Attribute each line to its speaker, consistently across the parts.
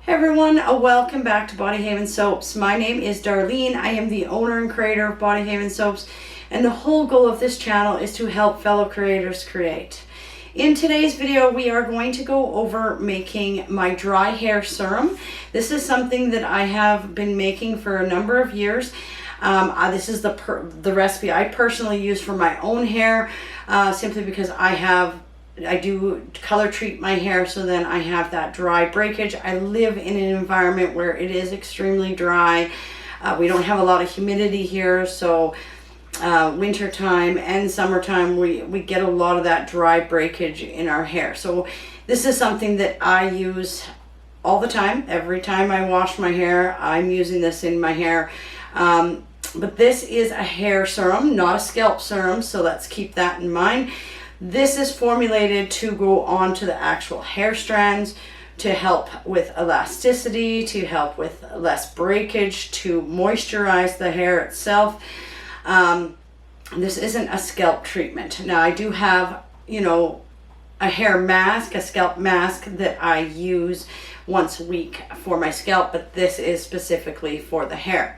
Speaker 1: Hey everyone, welcome back to Bodyhaven Soaps. My name is Darlene. I am the owner and creator of Bodyhaven Soaps, and the whole goal of this channel is to help fellow creators create. In today's video, we are going to go over making my dry hair serum. This is something that I have been making for a number of years. This is the recipe I personally use for my own hair, simply because I do color treat my hair, so then I have that dry breakage. I live in an environment where it is extremely dry. We don't have a lot of humidity here, so winter time and summertime we get a lot of that dry breakage in our hair. So this is something that I use all the time. Every time I wash my hair, I'm using this in my hair. But this is a hair serum, not a scalp serum, so let's keep that in mind. This is formulated to go onto the actual hair strands, to help with elasticity, to help with less breakage, to moisturize the hair itself. This isn't a scalp treatment. Now I do have, a hair mask, a scalp mask that I use once a week for my scalp, but this is specifically for the hair.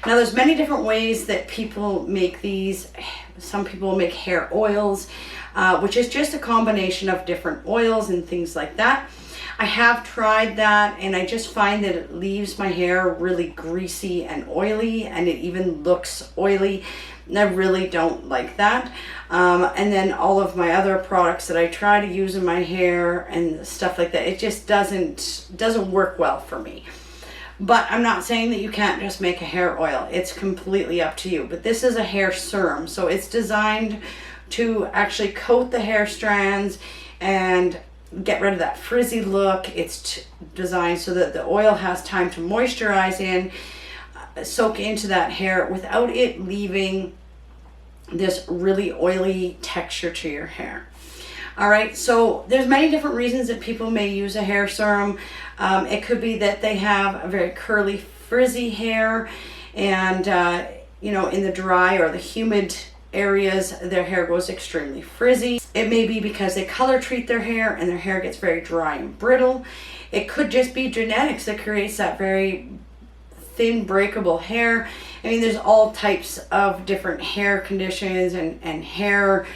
Speaker 1: Now there's many different ways that people make these. Some people make hair oils, which is just a combination of different oils and things like that. I have tried that, and I just find that it leaves my hair really greasy and oily, and it even looks oily, and I really don't like that. And then all of my other products that I try to use in my hair and stuff like that, it just doesn't work well for me. But I'm not saying that you can't just make a hair oil. It's completely up to you. But this is a hair serum, so it's designed to actually coat the hair strands and get rid of that frizzy look. It's designed so that the oil has time to moisturize in, soak into that hair without it leaving this really oily texture to your hair. All right, so there's many different reasons that people may use a hair serum. It could be that they have a very curly, frizzy hair, and in the dry or the humid areas, their hair goes extremely frizzy. It may be because they color treat their hair and their hair gets very dry and brittle. It could just be genetics that creates that very thin, breakable hair. I mean, there's all types of different hair conditions and hair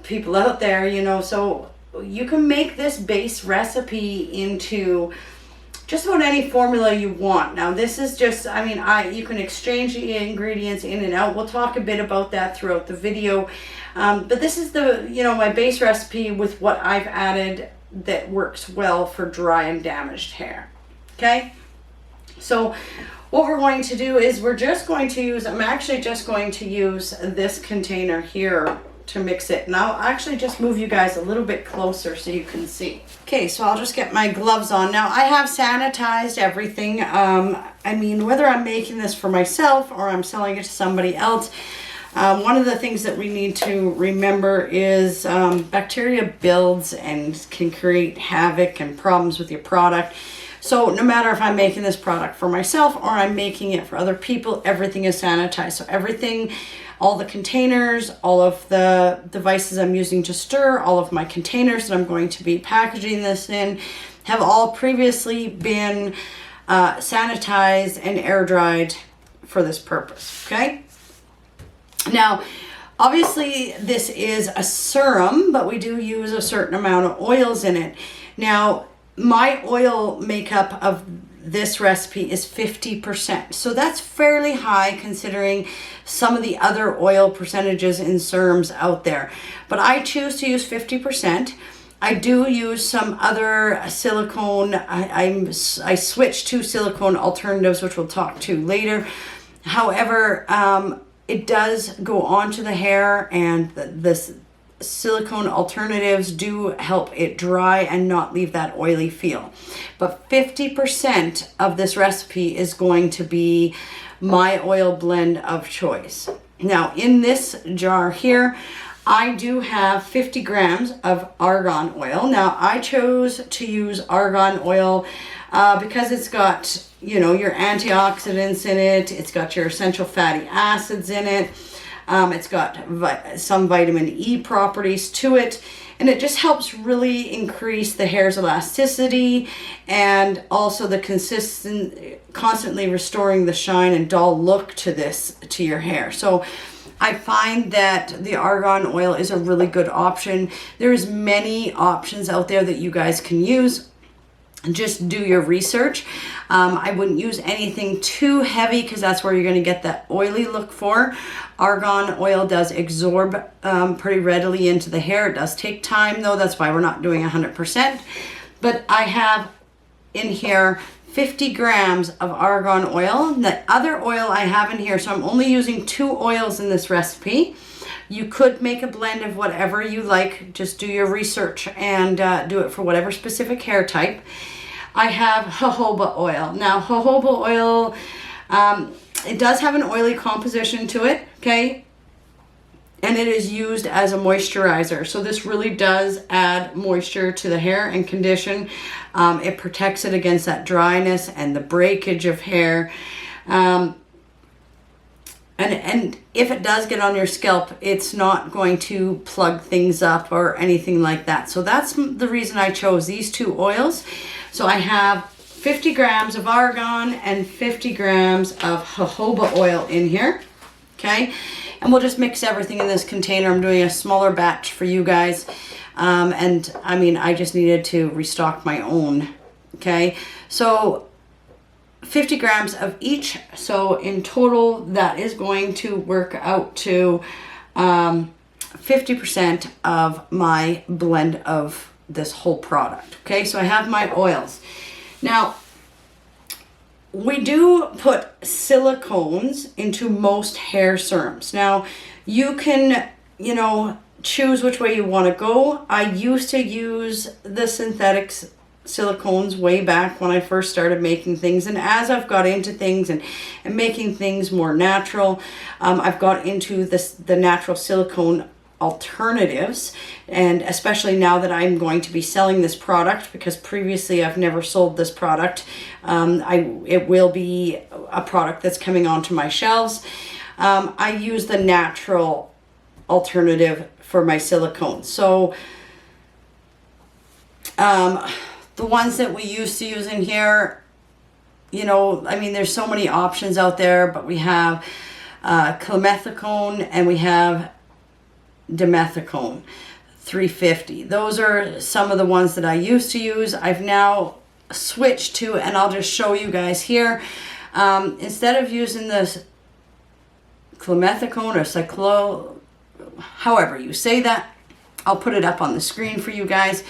Speaker 1: people out there, so you can make this base recipe into just about any formula you want. Now this is just, you can exchange the ingredients in and out. We'll talk a bit about that throughout the video. But this is my base recipe with what I've added that works well for dry and damaged hair. Okay? So what we're going to do is I'm actually just going to use this container here to mix it. And I'll actually just move you guys a little bit closer so you can see. Okay, so I'll just get my gloves on. Now I have sanitized everything. Whether I'm making this for myself or I'm selling it to somebody else, one of the things that we need to remember is bacteria builds and can create havoc and problems with your product. So no matter if I'm making this product for myself or I'm making it for other people, everything is sanitized. So everything, all the containers, all of the devices I'm using to stir, all of my containers that I'm going to be packaging this in have all previously been sanitized and air dried for this purpose, okay? Now, obviously this is a serum, but we do use a certain amount of oils in it. Now, my oil makeup of this recipe is 50%. So that's fairly high considering some of the other oil percentages in serums out there. But I choose to use 50%. I do use some other silicone. I switched to silicone alternatives, which we'll talk to later. However, it does go onto the hair, and this silicone alternatives do help it dry and not leave that oily feel. But 50% of this recipe is going to be my oil blend of choice. Now in this jar here, I do have 50 grams of argan oil. Now I chose to use argan oil because it's got, your antioxidants in it. It's got your essential fatty acids in it. It's got some vitamin E properties to it, and it just helps really increase the hair's elasticity and also the constantly restoring the shine and dull look to your hair. So I find that the argan oil is a really good option. There's many options out there that you guys can use. Just do your research. I wouldn't use anything too heavy because that's where you're going to get that oily look for. Argan oil does absorb pretty readily into the hair. It does take time though. That's why we're not doing 100%. But I have in here 50 grams of argan oil. The other oil I have in here, so I'm only using 2 oils in this recipe. You could make a blend of whatever you like. Just do your research and do it for whatever specific hair type. I have jojoba oil. Now, jojoba oil, it does have an oily composition to it, okay? And it is used as a moisturizer. So this really does add moisture to the hair and condition. It protects it against that dryness and the breakage of hair. And if it does get on your scalp, it's not going to plug things up or anything like that. So that's the reason I chose these 2 oils. So I have 50 grams of argan and 50 grams of jojoba oil in here. Okay. And we'll just mix everything in this container. I'm doing a smaller batch for you guys. And I mean, I just needed to restock my own. Okay. So 50 grams of each. So in total, that is going to work out to 50% of my blend of this whole product. Okay, so I have my oils. Now, we do put silicones into most hair serums. Now, you can, choose which way you want to go. I used to use the synthetic silicones way back when I first started making things, and as I've got into things and making things more natural, I've got into the natural silicone alternatives, and especially now that I'm going to be selling this product, because previously I've never sold this product. It will be a product that's coming onto my shelves. I use the natural alternative for my silicone. So the ones that we used to use in here, there's so many options out there, but we have clemethicone and we have dimethicone 350. Those are some of the ones that I used to use. I've now switched to, and I'll just show you guys here, instead of using this clemethicone or however you say that, I'll put it up on the screen for you guys.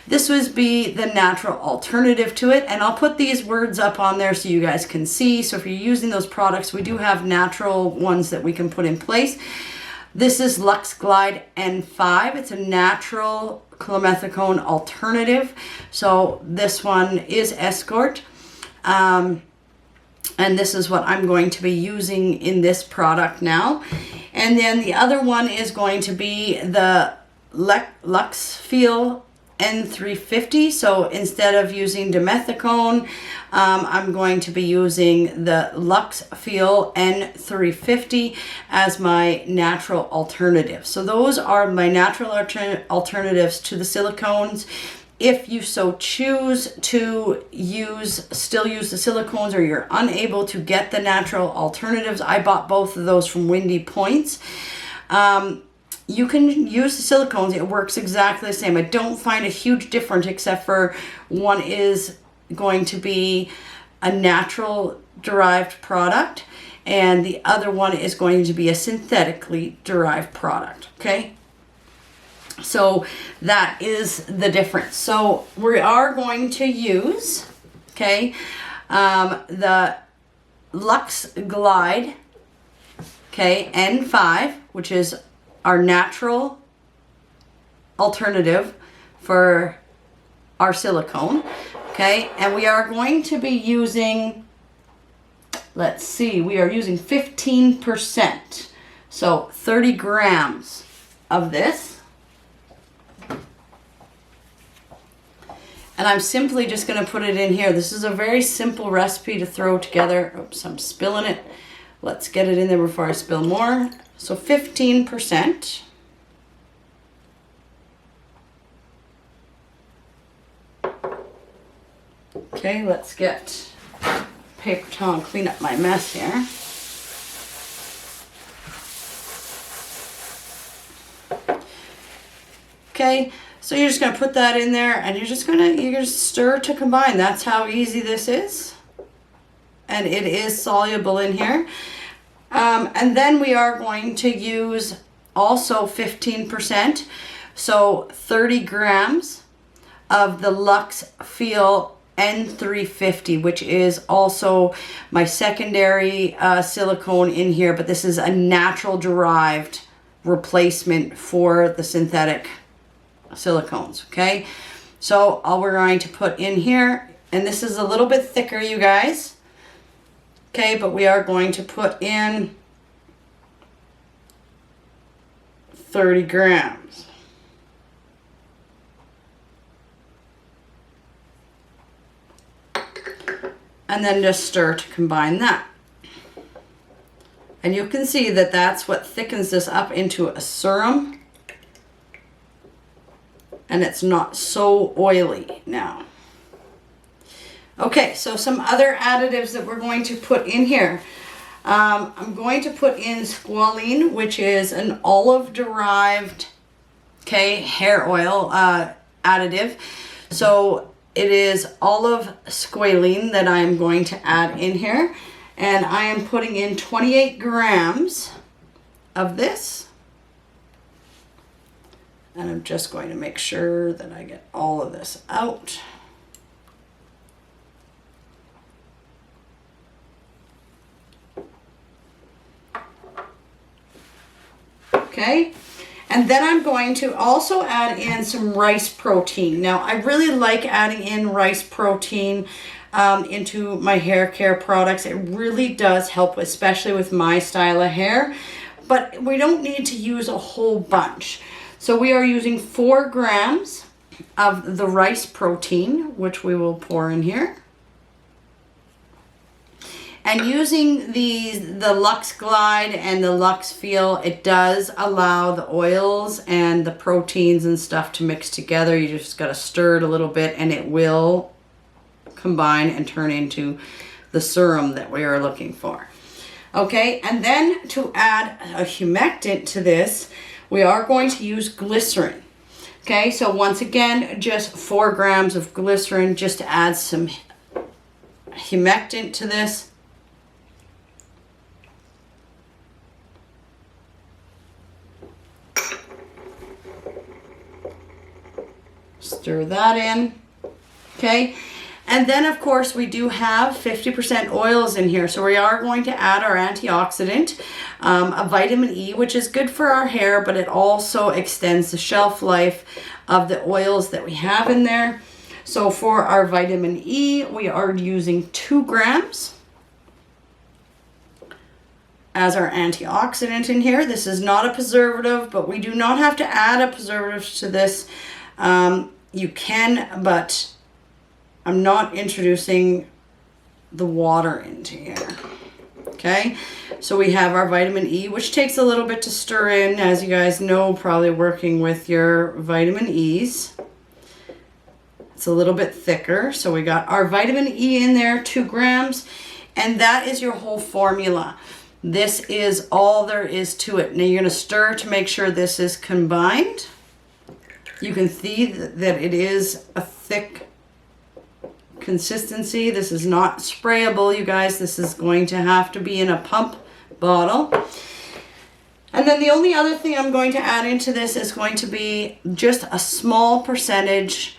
Speaker 1: This would be the natural alternative to it, and I'll put these words up on there so you guys can see. So if you're using those products, we do have natural ones that we can put in place. This is Lux Glide N5. It's a natural clemethicone alternative. So this one is Escort. And this is what I'm going to be using in this product now. And then the other one is going to be the Lux Feel N350. So instead of using dimethicone, I'm going to be using the Lux Feel N350 as my natural alternative. So those are my natural alternatives to the silicones. If you so choose to still use the silicones, or you're unable to get the natural alternatives, I bought both of those from Windy Points. You can use the silicones. It works exactly the same. I don't find a huge difference, except for one is going to be a natural derived product and the other one is going to be a synthetically derived product. Okay, so that is the difference. So we are going to use, okay, the Lux Glide, okay, N5, which is our natural alternative for our silicone. Okay, and we are going to be using, let's see, we are using 15%. So 30 grams of this. And I'm simply just going to put it in here. This is a very simple recipe to throw together. Oops, I'm spilling it. Let's get it in there before I spill more. So 15%. Okay, let's get paper towel and clean up my mess here. Okay, so you're just gonna put that in there and you're gonna stir to combine. That's how easy this is. And it is soluble in here. And then we are going to use also 15%, so 30 grams of the Lux Feel N350, which is also my secondary silicone in here, but this is a natural derived replacement for the synthetic silicones. Okay, so all we're going to put in here, and this is a little bit thicker, you guys. Okay, but we are going to put in 30 grams. And then just stir to combine that. And you can see that that's what thickens this up into a serum. And it's not so oily now. Okay, so some other additives that we're going to put in here. I'm going to put in squalene, which is an olive-derived, hair oil additive. So it is olive squalene that I am going to add in here. And I am putting in 28 grams of this. And I'm just going to make sure that I get all of this out. Okay, and then I'm going to also add in some rice protein. Now, I really like adding in rice protein into my hair care products. It really does help, especially with my style of hair, but we don't need to use a whole bunch. So we are using 4 grams of the rice protein, which we will pour in here. And using the Lux Glide and the Lux Feel, it does allow the oils and the proteins and stuff to mix together. You just got to stir it a little bit and it will combine and turn into the serum that we are looking for. Okay, and then to add a humectant to this, we are going to use glycerin. Okay, so once again, just 4 grams of glycerin just to add some humectant to this. Stir that in, okay? And then, of course, we do have 50% oils in here. So we are going to add our antioxidant, a vitamin E, which is good for our hair, but it also extends the shelf life of the oils that we have in there. So for our vitamin E, we are using 2 grams as our antioxidant in here. This is not a preservative, but we do not have to add a preservative to this. You can, but I'm not introducing the water into here. Okay, so we have our vitamin E, which takes a little bit to stir in, as you guys know, probably working with your vitamin E's. It's a little bit thicker. So we got our vitamin E in there, 2 grams, and that is your whole formula. This is all there is to it. Now you're going to stir to make sure this is combined. You can see that it is a thick consistency. This is not sprayable, you guys. This is going to have to be in a pump bottle. And then the only other thing I'm going to add into this is going to be just a small percentage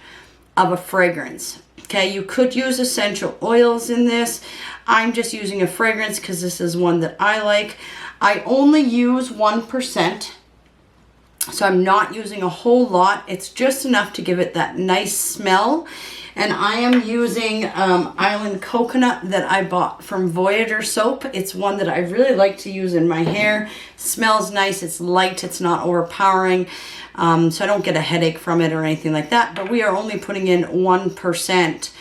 Speaker 1: of a fragrance. Okay, you could use essential oils in this. I'm just using a fragrance because this is one that I like. I only use 1%. So I'm not using a whole lot. It's just enough to give it that nice smell. And I am using Island Coconut that I bought from Voyager Soap. It's one that I really like to use in my hair. Smells nice, it's light, it's not overpowering. So I don't get a headache from it or anything like that. But we are only putting in 1%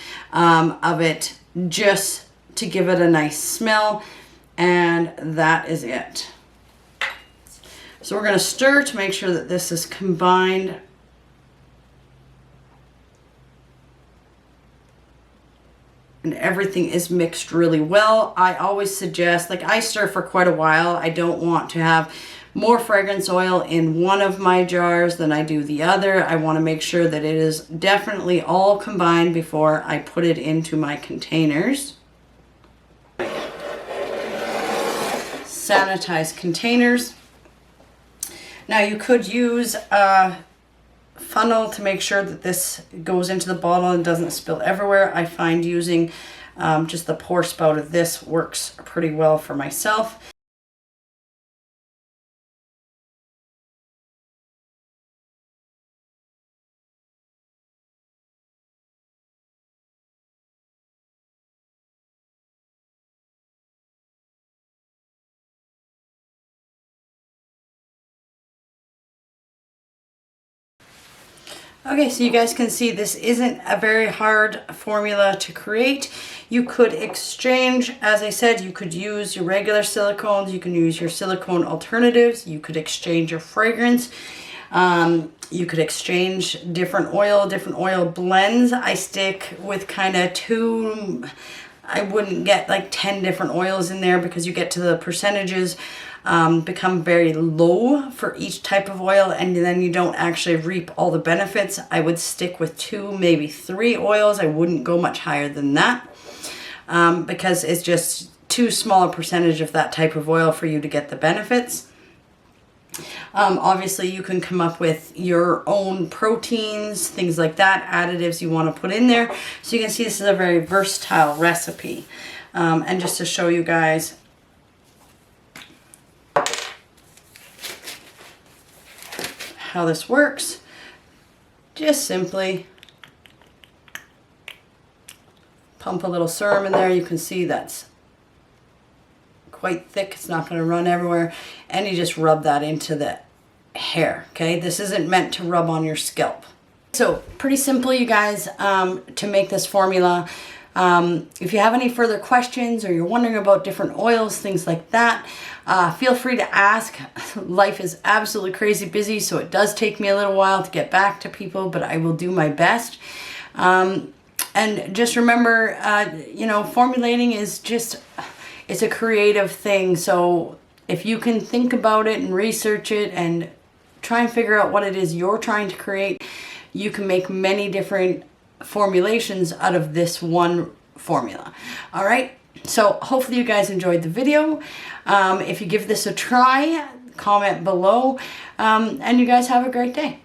Speaker 1: of it just to give it a nice smell. And that is it. So we're going to stir to make sure that this is combined. And everything is mixed really well. I always suggest, like I stir for quite a while. I don't want to have more fragrance oil in one of my jars than I do the other. I want to make sure that it is definitely all combined before I put it into my containers. Sanitize containers. Now you could use a funnel to make sure that this goes into the bottle and doesn't spill everywhere. I find using just the pour spout of this works pretty well for myself. Okay, so you guys can see this isn't a very hard formula to create. You could exchange, as I said, you could use your regular silicones, you can use your silicone alternatives, you could exchange your fragrance, you could exchange different oil blends. I stick with kind of 2, I wouldn't get like 10 different oils in there because you get to the percentages become very low for each type of oil, and then you don't actually reap all the benefits. I would stick with 2, maybe 3 oils. I wouldn't go much higher than that because it's just too small a percentage of that type of oil for you to get the benefits. Obviously you can come up with your own proteins, things like that, additives you want to put in there. So you can see this is a very versatile recipe. And just to show you guys how this works, just simply pump a little serum in there. You can see that's quite thick, it's not going to run everywhere, and you just rub that into the hair. Okay, this isn't meant to rub on your scalp. So pretty simple, you guys, to make this formula. If you have any further questions or you're wondering about different oils, things like that, feel free to ask. Life is absolutely crazy busy, so it does take me a little while to get back to people, but I will do my best. And just remember, you know, formulating is just, it's a creative thing. So if you can think about it and research it and try and figure out what it is you're trying to create, you can make many different formulations out of this one formula. All right, so hopefully you guys enjoyed the video. If you give this a try, comment below, and you guys have a great day.